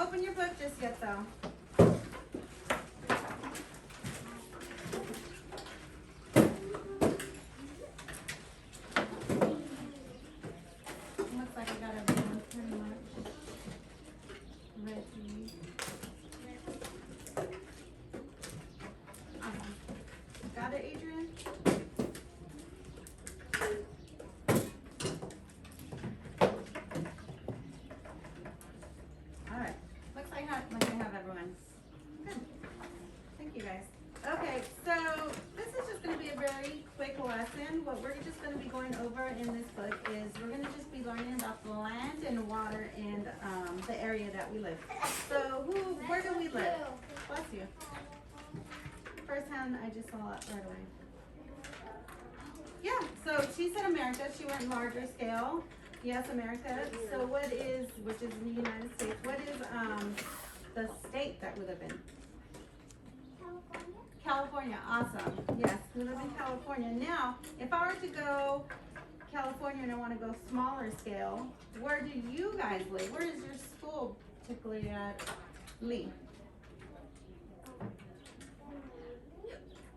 open your book just yet, though. Looks like I got everyone pretty much ready. Got it, Adrian? All right. Looks like I have everyone. Good. Thank you, guys. Okay, so this is just going to be a very quick lesson. What we're just going to be going over in this book is we're going to just be learning about the land and water and the area that we live. So where do we live? Bless you. First hand, I just saw it right away. Yeah, so she said America. She went larger scale. Yes, America. So which is in the United States, what is the state that we live in? California, awesome. Yes, we live in California. Now, if I were to go California and I want to go smaller scale, where do you guys live? Where is your school particularly at? Lee.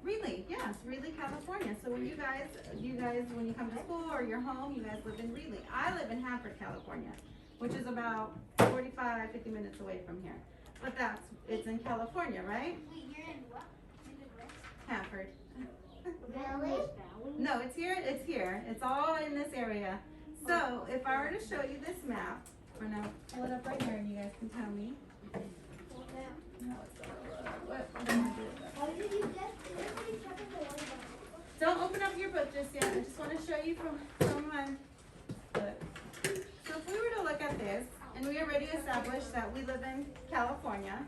Greeley, yes, Greeley, California. So when you guys, when you come to school or you're home, you guys live in Greeley. I live in Hanford, California, which is about 45, 50 minutes away from here. But it's in California, right? Wait, you're in what? Hanford. Valley? No, it's here. It's all in this area. So if I were to show you this map, or now pull it up right here and you guys can tell me. No, what am I doing? How did you get everybody checking the water bottle? Don't open up your book just yet. I just want to show you from my book. So if we were to look at this, and we already established that we live in California,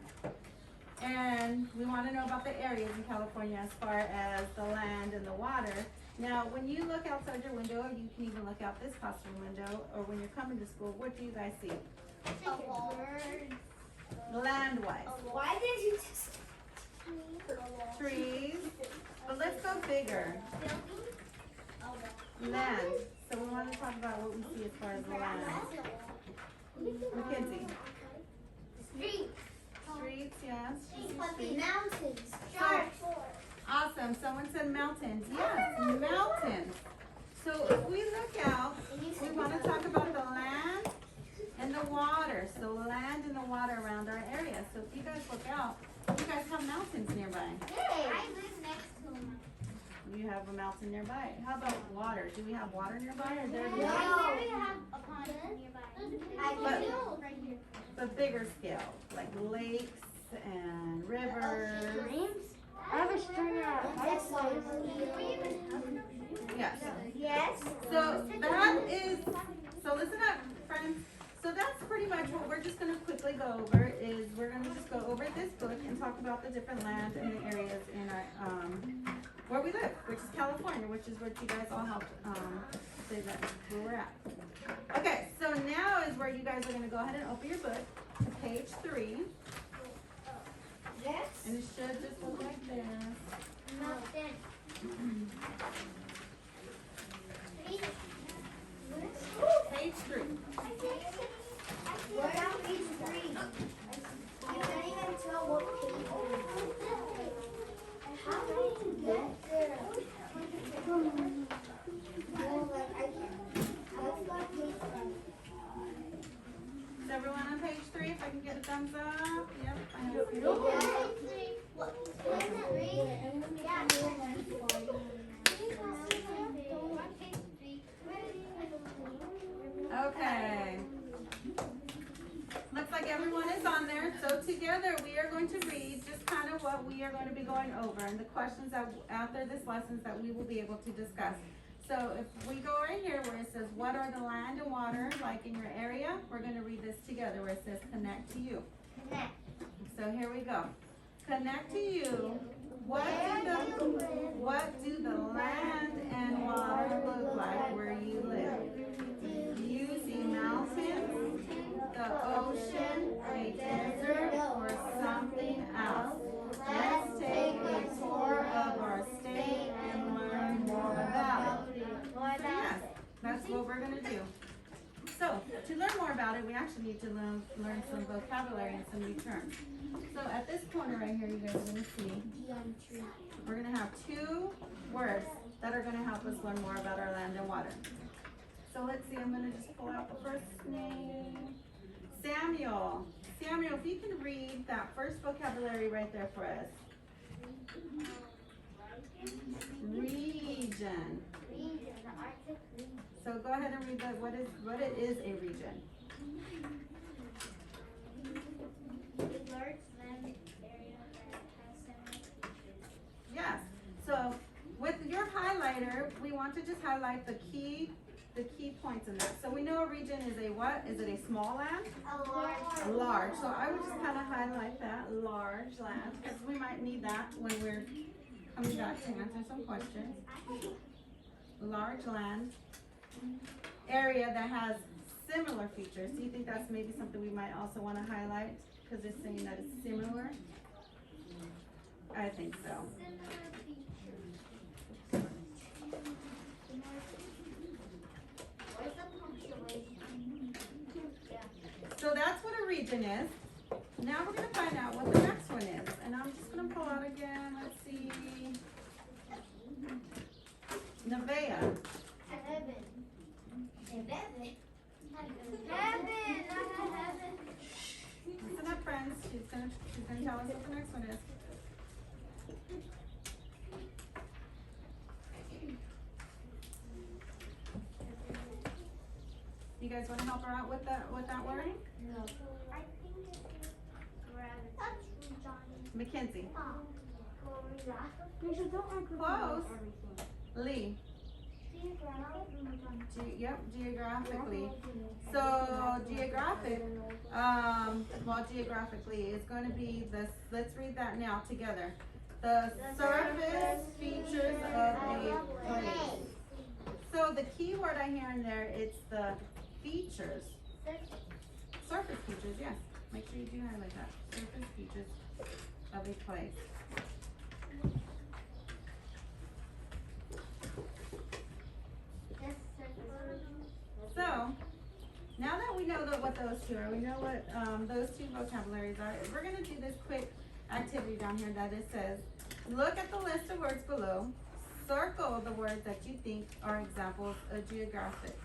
and we want to know about the areas in California as far as the land and the water. Now, when you look outside your window, or you can even look out this classroom window, or when you're coming to school, what do you guys see? A bird. Land-wise. Why did you just Trees. But let's go bigger. Land. So we want to talk about what we see as far as the land. Mackenzie. Streets, yes. Mountains. Sharks. Awesome. Someone said mountains. Yes, mountains. So if we look out, we want to talk about the land and the water. So land and the water around our area. So if you guys look out, you guys have mountains nearby. Hey, I live next to them. You have a mountain nearby. How about water? Do we have water nearby or there? No. I have a pond nearby. I do. Right here. But bigger scale, like lakes and rivers. I have a string out. Yes. Yes. So listen up, friends. So that's pretty much what we're just going to quickly go over is we're going to just go over this book and talk about the different land and the areas in our, where we live, which is California, which is what you guys all helped say that where we're at. Okay, so now is where you guys are going to go ahead and open your book to page 3. Yes. And it should just look like this. Mountain. Page 3. We're on page 3. You can't even tell what page it is. How did you get there? No, like I can't. That's not page 3. Is everyone on page 3? If I can get a thumbs up. Yep, I have Page 3. What? Okay. Looks like everyone is on there. So together we are going to read just kind of what we are going to be going over and the questions that after this lessons that we will be able to discuss. So if we go right here where it says what are the land and water like in your area, we're going to read this together where it says connect to you. Connect. So here we go. Connect to you. What do the land and water look like where you live? Do you see mountains, the ocean, a desert, or something else? Let's take a tour of our state and learn more about it. So yes, that's what we're going to do. So to learn more about it, we actually need need to learn some vocabulary and some new terms. So at this corner right here, you guys are gonna see, we're gonna have two words that are gonna help us learn more about our land and water. So let's see, I'm gonna just pull out the first name. Samuel. Samuel, if you can read that first vocabulary right there for us. Region. So go ahead and read that. What it is a region. Yes. So with your highlighter, we want to just highlight the key points in that. So we know a region is a what? Is it a small land? A large. So I would just kind of highlight that large land because we might need that when we're coming back to answer some questions. Large land area that has similar features. Do you think that's maybe something we might also want to highlight because it's saying that it's similar? I think so. So that's what a region is. Now we're going to find out what the next one is. And I'm just going to pull out again. Let's see. Nevaeh. Listen up, friends. She's gonna tell us what the next one is. You guys want to help her out with that word? No. I think it's Mackenzie. Close. Lee. Geographically. So geographically is going to be this. Let's read that now together. The surface features of a place. So the key word I hear in there, it's the features. Surface features, yes. Make sure you do highlight that. Surface features of a place. So, now that we know what those two are, we know what those two vocabularies are, we're going to do this quick activity down here that it says, look at the list of words below, circle the words that you think are examples of geographic.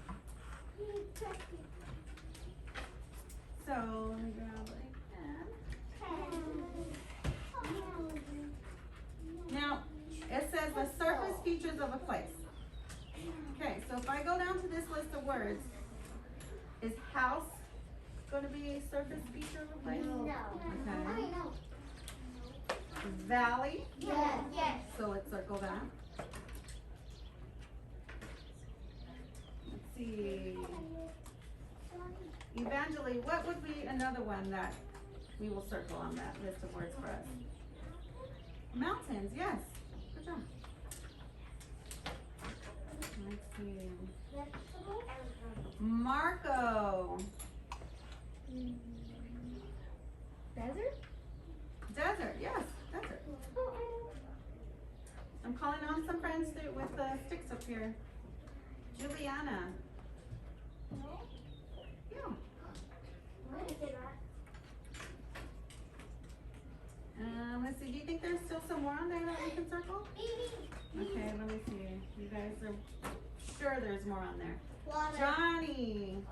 So, let me grab a pen. Now, it says the surface features of a place. Okay, so if I go down to this list of words, is house going to be a surface feature of a place? No. Okay. Valley? Yes. So let's circle that. Let's see. Evangeline, what would be another one that we will circle on that list of words for us? Mountains, yes. Good job. Let's see. Marco. Desert, yes, desert. I'm calling on some friends with sticks up here. Juliana. Yeah. Let's see, do you think there's still some more on there that we can circle? Okay, let me see. You guys are sure there's more on there. Johnny.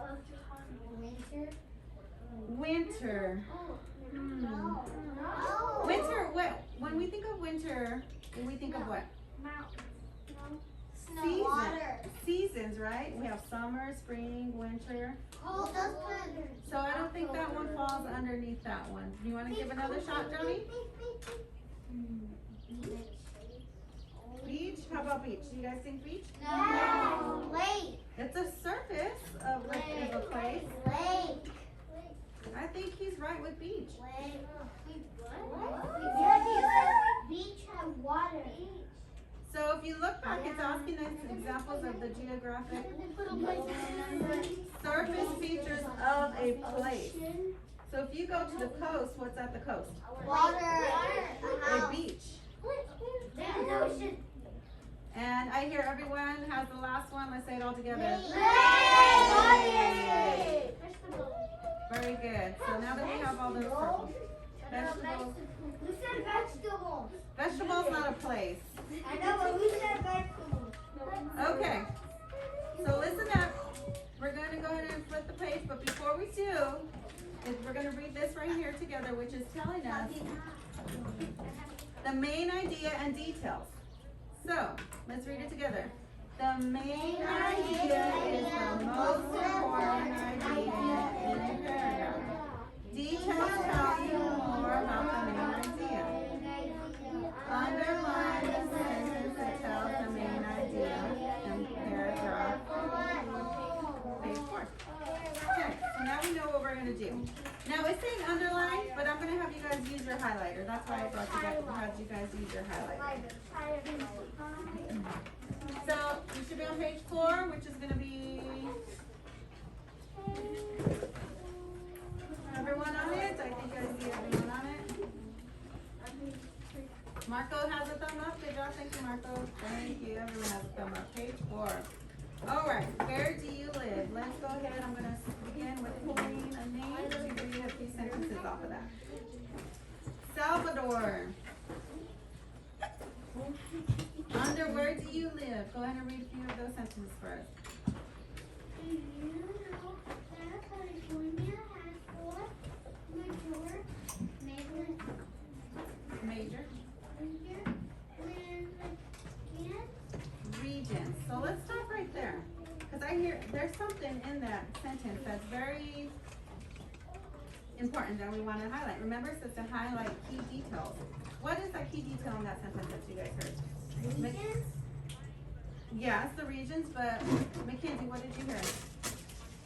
Winter. Winter, what? When we think of winter, we think of what? Seasons, right? We have summer, spring, winter. So I don't think that one falls underneath that one. Do you want to give another shot, Johnny? Beach? How about beach? Do you guys think beach? No. Lake. It's a surface of a place. Lake. I think he's right with beach. Beach have water. So if you look back, it's asking us examples of the geographic surface features of a place. So if you go to the coast, what's at the coast? Water. A beach. Ocean. And I hear everyone has the last one. Let's say it all together. Lake. Very good. So now that we have all those circles. Vegetables. Who said vegetables? Vegetables, not a place. I know, but who said vegetables? Okay. So listen up. We're going to go ahead and flip the page, but before we do, we're going to read this right here together, which is telling us the main idea and details. So, let's read it together. The main idea is the most important idea in a paragraph. Details tell you more about the main idea. Underline the sentence that tells the main idea in paragraph page 4. Okay, so now we know what we're going to do. Now it's saying underline, but I'm going to have you guys use your highlighter. That's why I brought you guys, had you guys use your highlighter. So you should be on page 4, which is going to be everyone on it. I think I see everyone on it. Marco has a thumb up. Good job. Thank you, Marco. Thank you. Everyone has a thumb up. Page 4. All right. Where do you live? Let's go ahead. I'm going to begin with pulling a name to read a few sentences off of that. Salvador. Under where do you live? Go ahead and read a few of those sentences for us. Do you know that California has 4 Major major regions. So let's stop right there. Because I hear there's something in that sentence that's very important that we want to highlight. Remember, it says to highlight key details. What is that key detail in that sentence that you guys heard? regions? Yes, the regions, but Mackenzie, what did you hear?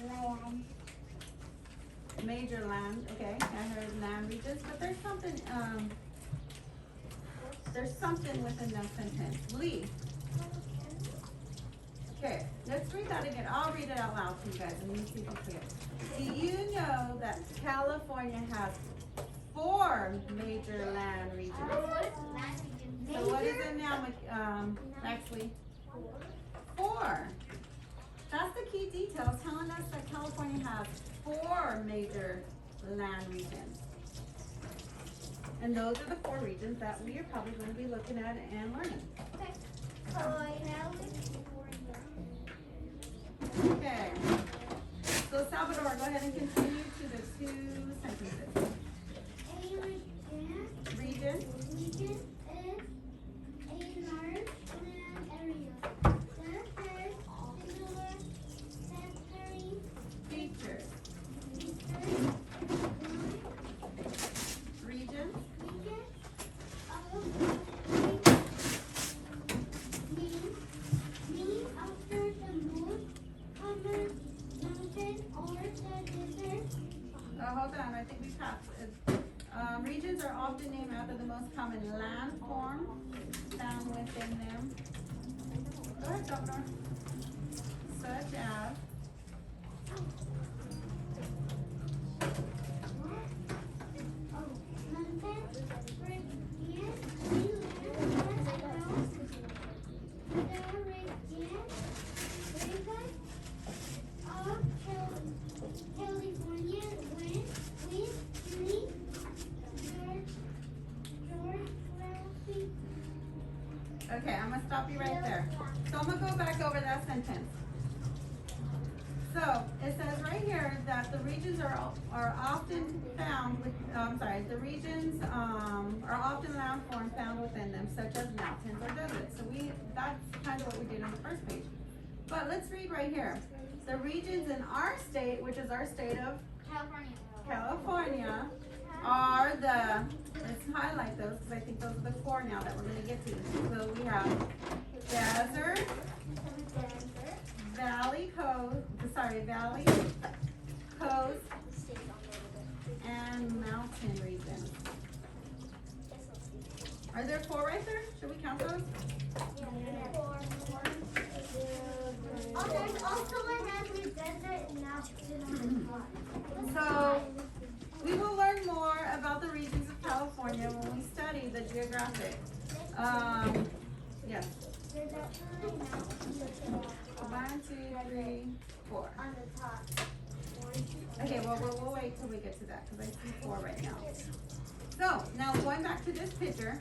Land. Major land, okay. I heard land regions, but there's something within that sentence. Lee. Okay, let's read that again. I'll read it out loud to you guys and you see if you see it. Do you know that California has 4 major land regions? So what is it now, Maxley? 4. That's the key detail, telling us that California has 4 major land regions. And those are the 4 regions that we are probably going to be looking at and learning. Okay. So Salvador, go ahead and continue to the 2 sentences. Region. Region is a large land area that has similar sensory Features. Region. Mean after the most common mountain or the desert. Hold on, I think we passed it. Regions are often named after the most common landform found within them. Go ahead, Salvador. Such as. Okay, I'm gonna stop you right there. So I'm gonna go back over that sentence. So it says right here that the regions are often found with, the regions are often landforms found within them, such as mountains or deserts. So that's kind of what we did on the first page. But let's read right here. The regions in our state, which is our state of California, are let's highlight those because I think those are the 4 now that we're going to get to. So we have desert, valley, coast, and mountain regions. Are there 4 right there? Should we count those? So we will learn more about the regions of California when we study the geographic. Yes. 1, 2, 3, 4. On the top. 1, Okay, well, we'll wait till we get to that, because I see 4 right now. So, now going back to this picture,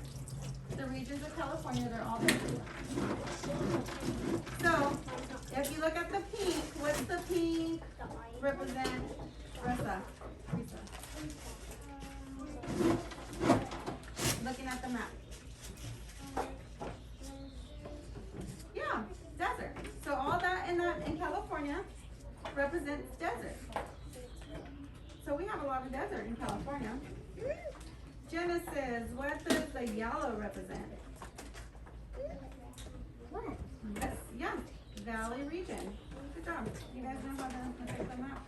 the regions of California, they're all there. So, if you look at the pink, what's the pink represent? Risa. Looking at the map. Yeah, desert. So all that in California represents desert. So we have a lot of desert in California. Genesis, what does the yellow represent? What? That's, yeah, valley region. Good job. You guys know how to take them out.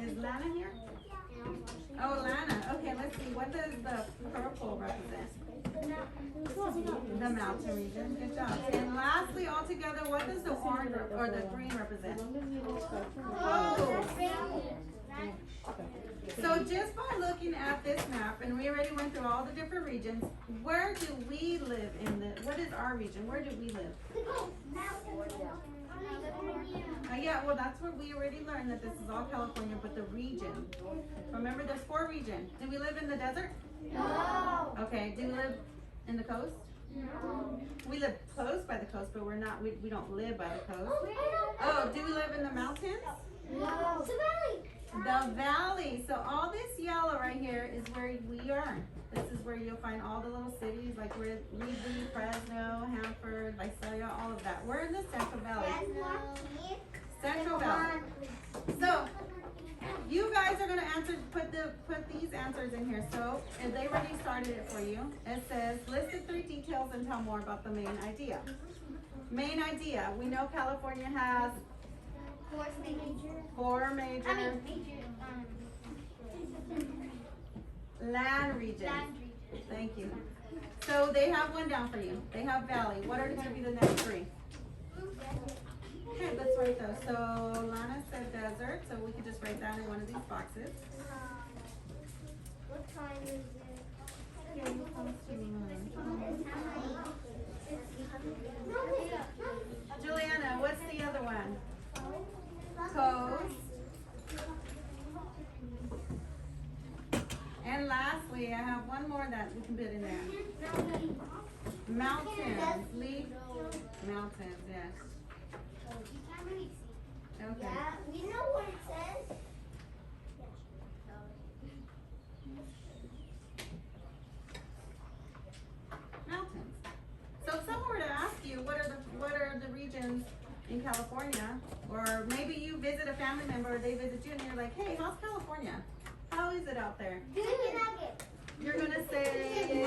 Is Lana here? Oh, Lana. Okay, let's see. What does the purple represent? The mountain region. Good job. And lastly, all together, what does the orange or the green represent? Oh. So just by looking at this map, and we already went through all the different regions, where do we live in the, what is our region? Where do we live? Yeah, well, that's what we already learned, that this is all California, but the region. Remember, there's 4 regions. Do we live in the desert? No. Okay, do we live in the coast? No. We live close by the coast, but we don't live by the coast. Oh, do we live in the mountains? No. It's a valley. The valley. So all this yellow right here is where we are. This is where you'll find all the little cities like Reedley, Fresno, Hanford, Visalia, all of that. We're in the Central Valley. Central Valley. So you guys are gonna put these answers in here. So and they already started it for you. It says listed 3 details and tell more about the main idea. Main idea. We know California has 4 major land regions. Thank you. So they have one down for you. They have valley. What are going to be the next 3? Okay, let's write those. So Lana said desert, so we could just write that in one of these boxes. What time is it? Juliana, what's the other one? Coast. And lastly, I have one more that we can put in there. Mountains. Leaf. Mountains, yes. Okay. Yeah, we know what it says. Mountains. So if someone were to ask you what are the regions in California, or maybe you visit a family member or they visit you and you're like, hey, how's California? How is it out there? You're gonna say,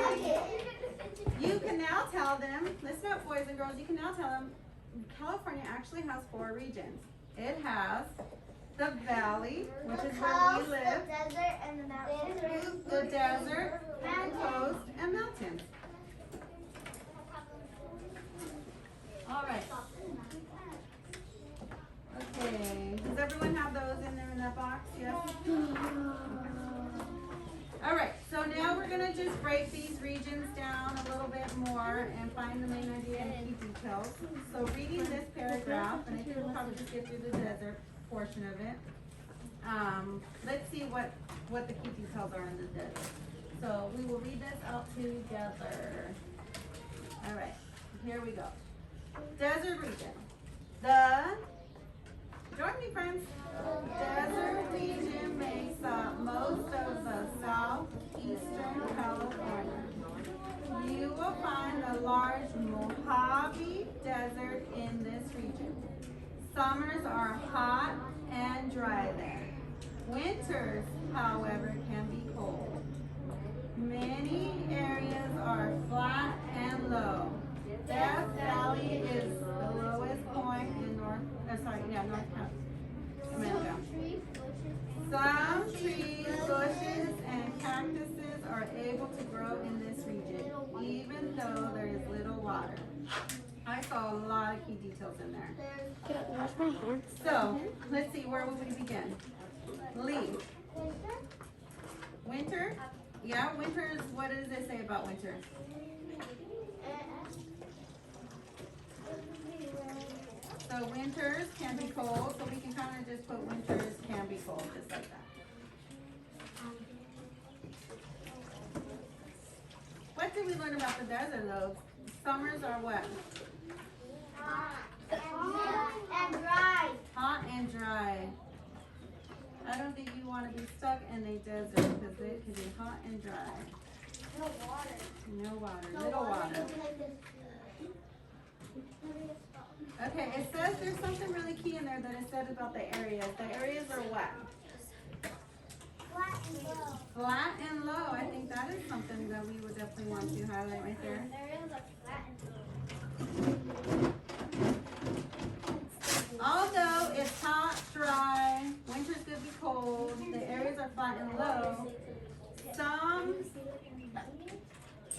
you can now tell them, listen up boys and girls, you can now tell them California actually has 4 regions. It has the valley, which is where we live, The desert and the mountains. the desert, the coast, and mountains. All right. Okay, does everyone have those in there in that box? Yes? All right, so now we're gonna just break these regions down a little bit more and find the main idea and key details. So reading this paragraph, and I think we'll probably just get through the desert portion of it. Let's see what the key details are in the desert. So we will read this out together. All right, here we go. Desert region. Join me, friends. Desert region makes up most of the southeastern California. You will find the large Mojave Desert in this region. Summers are hot and dry there. Winters, however, can be cold. Many areas are flat and low. Death Valley is the lowest point in North America. Some trees, bushes, and cactuses are able to grow in this region, even though there is little water. I saw a lot of key details in there. Wash my hands. So, let's see, where would we begin? Leaf. Winter? Yeah, winter is, what does it say about winter? So winters can be cold, so we can you kind of just put winters can be cold, just like that. What did we learn about the desert though? Summers are what? Hot and dry. Hot and dry. I don't think you want to be stuck in a desert because it can be hot and dry. No water. No water, little water. Okay, it says there's something really key in there that it said about the areas. The areas are what? Flat and low. Flat and low. I think that is something that we would definitely want to highlight right there. Areas are flat and low. Although it's hot, dry, winters could be cold, the areas are flat and low, some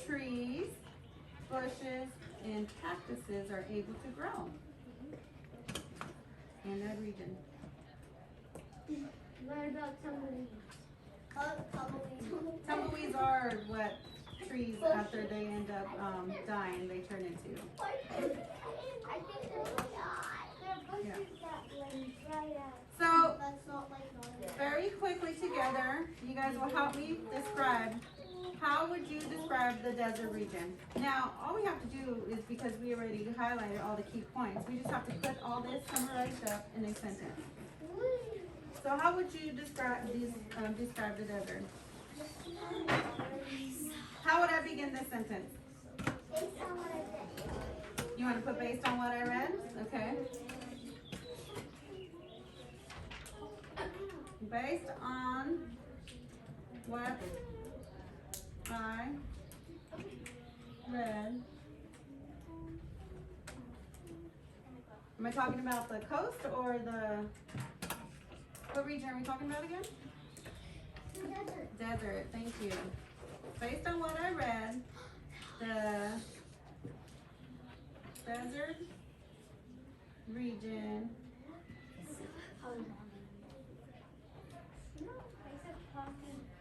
trees, bushes, and cactuses are able to grow in that region. What about tumbleweeds? Tumbleweeds are what trees, after they end up dying, they turn into. I think they're Yeah. bushes that when dried out. So, That's not like normal. very quickly together, you guys will help me describe, how would you describe the desert region? Now, all we have to do is, because we already highlighted all the key points, we just have to put all this summarized up in a sentence. So how would you describe describe the desert? How would I begin this sentence? Based on what I said. You want to put based on what I read? Okay. Based on what I read. Am I talking about the coast or what region are we talking about again? Desert. Desert, thank you. Based on what I read, the desert region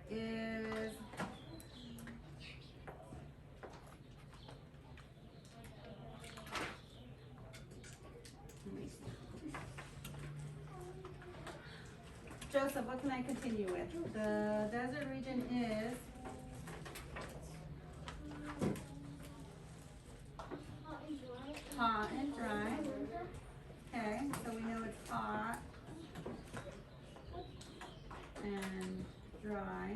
is let me see. Joseph, what can I continue with? The desert region is hot and dry. Okay, so we know it's hot and dry.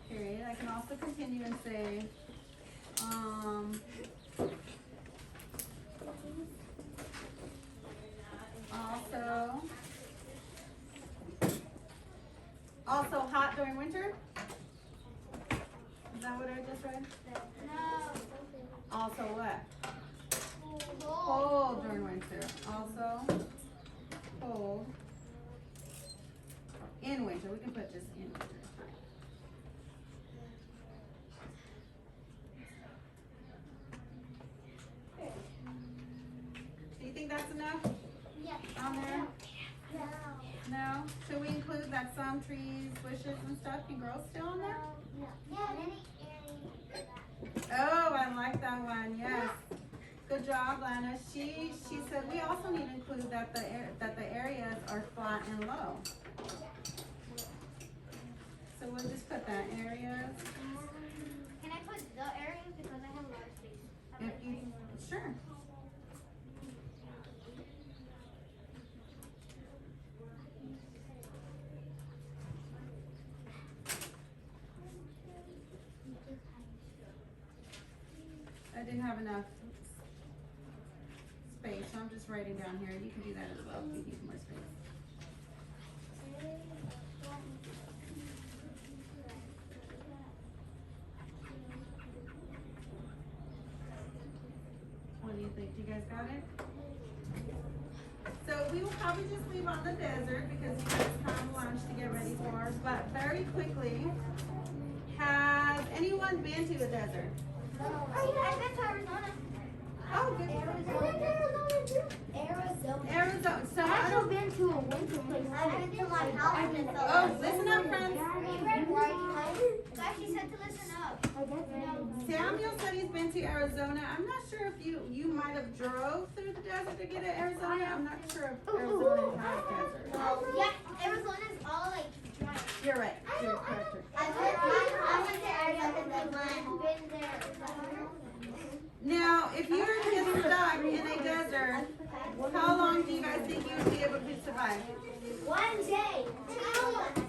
Period. I can also continue and say, also hot during winter. Is that what I just read? No. Also what? Cold during winter. Also cold in winter. We can put just in winter. Do you think that's enough Yes. on there? No. No? Should we include that some trees, bushes and stuff can grow still on there? No. Yeah. Oh, I like that one, yes. Good job, Lana. She said we also need to include that the areas are flat and low. So we'll just put that areas. Can I put the areas because I have a lot of space? If you sure. I didn't have enough space, so I'm just writing down here. You can do that as well if you need more space. What do you think? You guys got it? So we will probably just leave on the desert because you guys have lunch to get ready for. But very quickly, has anyone been to a desert? I've been to Arizona. Oh, good. Arizona. Arizona. So I've I also don't. been to a winter place. I've been to my house in Oh, listen up, friends. Have you read White Tiger? Yeah, she said to listen up. Samuel said he's been to Arizona. I'm not sure if you might have drove through the desert to get to Arizona. I'm not sure if Arizona has desert. Yeah, Arizona's all like dry. You're right. You're correct. I went to Arizona and been there. Now, if you were to get stuck in a desert, how long do you guys think you would be able to survive? 1 day. 2 months.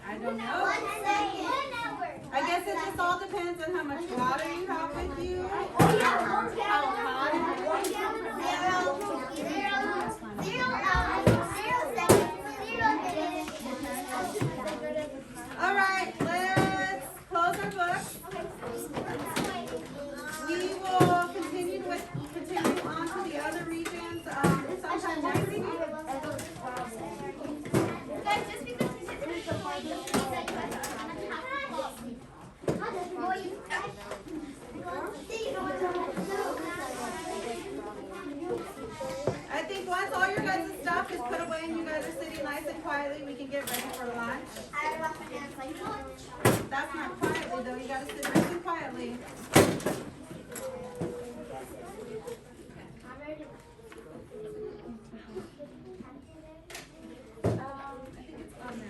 I don't know. 1 day. 1 hour. I guess it just all depends on how much water you have with you, or how hot. All right, let's close our books. We will continue on to the other regions sometime next week. Guys, just because we said there's a point, don't mean that you guys are gonna have I think once all your guys' stuff is put away and you guys are sitting nice and quietly, we can get ready for lunch. That's not quietly though, you gotta sit nice and quietly.